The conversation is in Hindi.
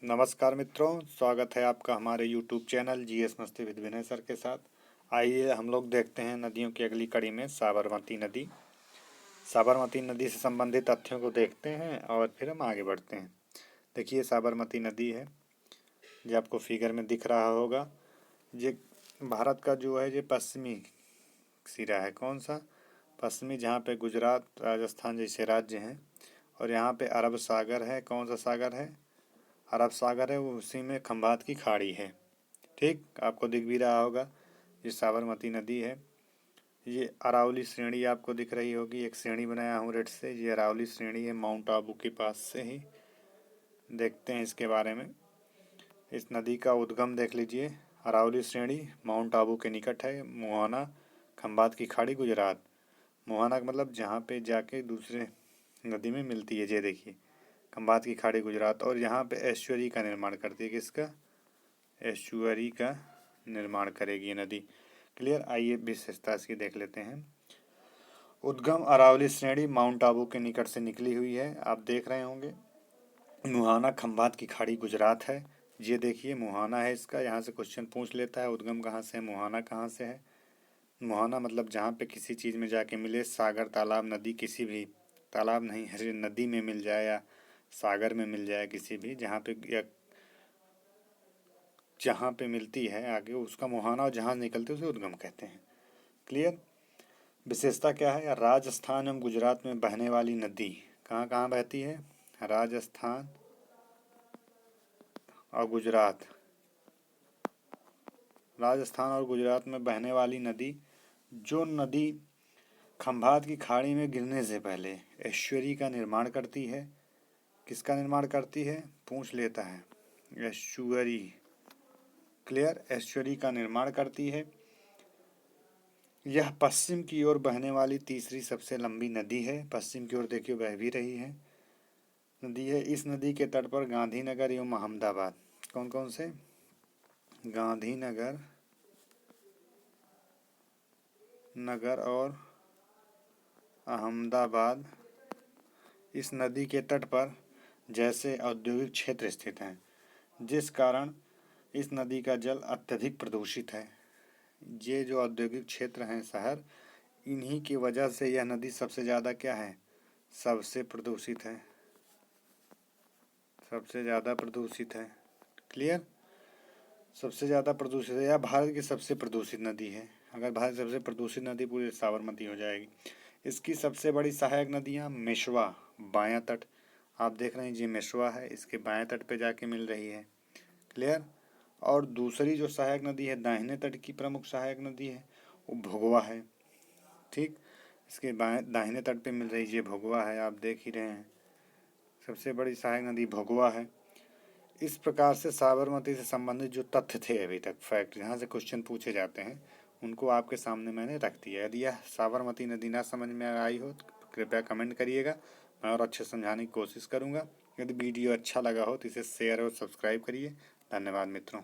नमस्कार मित्रों, स्वागत है आपका हमारे YouTube चैनल जीएस मस्ती विद विनय सर के साथ। आइए हम लोग देखते हैं नदियों की अगली कड़ी में साबरमती नदी। साबरमती नदी से संबंधित तथ्यों को देखते हैं और फिर हम आगे बढ़ते हैं। देखिए साबरमती नदी है, जो आपको फिगर में दिख रहा होगा। ये भारत का जो है ये पश्चिमी सिरा है। कौन सा? पश्चिमी, जहाँ पे गुजरात राजस्थान जैसे राज्य हैं और यहाँ पे अरब सागर है। कौन सा सागर है? अरब सागर है, वो उसी में खंभात की खाड़ी है। ठीक, आपको दिख भी रहा होगा ये साबरमती नदी है। ये अरावली श्रेणी आपको दिख रही होगी, एक श्रेणी बनाया हूँ रेड से। ये अरावली श्रेणी है, माउंट आबू के पास से ही। देखते हैं इसके बारे में। इस नदी का उद्गम देख लीजिए। अरावली श्रेणी माउंट आबू के निकट है। मुहाना, खंभात की खाड़ी, गुजरात। मुहाना का मतलब जहाँ पे जाके दूसरे नदी में मिलती है। ये देखिए खंभात की खाड़ी, गुजरात। और यहाँ पे एस्चुअरी का निर्माण करती है। किसका? एस्चुअरी का निर्माण करेगी ये नदी। क्लियर। आइए विशेषता इसकी देख लेते हैं। उद्गम अरावली श्रेणी माउंट आबू के निकट से निकली हुई है। आप देख रहे होंगे मुहाना खंभात की खाड़ी, गुजरात है। ये देखिए मुहाना है इसका। यहाँ से क्वेश्चन पूछ लेता है उद्गम कहाँ से है, मुहाना कहाँ से है। मुहाना मतलब जहाँ पे किसी चीज़ में जाके मिले, सागर, तालाब, नदी, किसी भी तालाब नहीं है, नदी में मिल जाए या सागर में मिल जाए, किसी भी जहाँ पे या जहाँ पे मिलती है आगे, उसका मुहाना, और जहाँ निकलते उसे उद्गम कहते हैं। क्लियर। विशेषता क्या है? राजस्थान एवं गुजरात में बहने वाली नदी। कहाँ कहाँ बहती है? राजस्थान और गुजरात। राजस्थान और गुजरात में बहने वाली नदी, जो नदी खंभात की खाड़ी में गिरने से पहले एस्चुअरी का निर्माण करती है। किसका निर्माण करती है? पूछ लेता है। एस्चुअरी। क्लियर। एस्चुअरी का निर्माण करती है। यह पश्चिम की ओर बहने वाली तीसरी सबसे लंबी नदी है। पश्चिम की ओर देखिए बह भी रही है नदी है। इस नदी के तट पर गांधीनगर एवं अहमदाबाद, कौन कौन से? गांधीनगर नगर और अहमदाबाद, इस नदी के तट पर जैसे औद्योगिक क्षेत्र स्थित हैं, जिस कारण इस नदी का जल अत्यधिक प्रदूषित है। ये जो औद्योगिक क्षेत्र हैं, शहर, इन्हीं की वजह से यह नदी सबसे ज़्यादा क्या है? सबसे प्रदूषित है। सबसे ज़्यादा प्रदूषित है। क्लियर। सबसे ज़्यादा प्रदूषित है या भारत की सबसे प्रदूषित नदी है। अगर भारत की सबसे प्रदूषित नदी पूरी साबरमती हो जाएगी। इसकी सबसे बड़ी सहायक नदियाँ मेशवा, बायां तट, आप देख रहे हैं जी मेशवा है, इसके बाएं तट पे जाके मिल रही है। क्लियर। और दूसरी जो सहायक नदी है, दाहिने तट की प्रमुख सहायक नदी है, वो भोगवा है। ठीक, इसके दाहिने तट पे मिल रही, ये भोगवा है, आप देख ही रहे हैं। सबसे बड़ी सहायक नदी भोगवा है। इस प्रकार से साबरमती से संबंधित जो तथ्य थे अभी तक, फैक्ट, जहाँ से क्वेश्चन पूछे जाते हैं, उनको आपके सामने मैंने रख दिया। यदि यह साबरमती नदी ना समझ में आई हो तो कृपया कमेंट करिएगा, मैं और अच्छे समझाने की कोशिश करूँगा। यदि वीडियो अच्छा लगा हो तो इसे शेयर और सब्सक्राइब करिए। धन्यवाद मित्रों।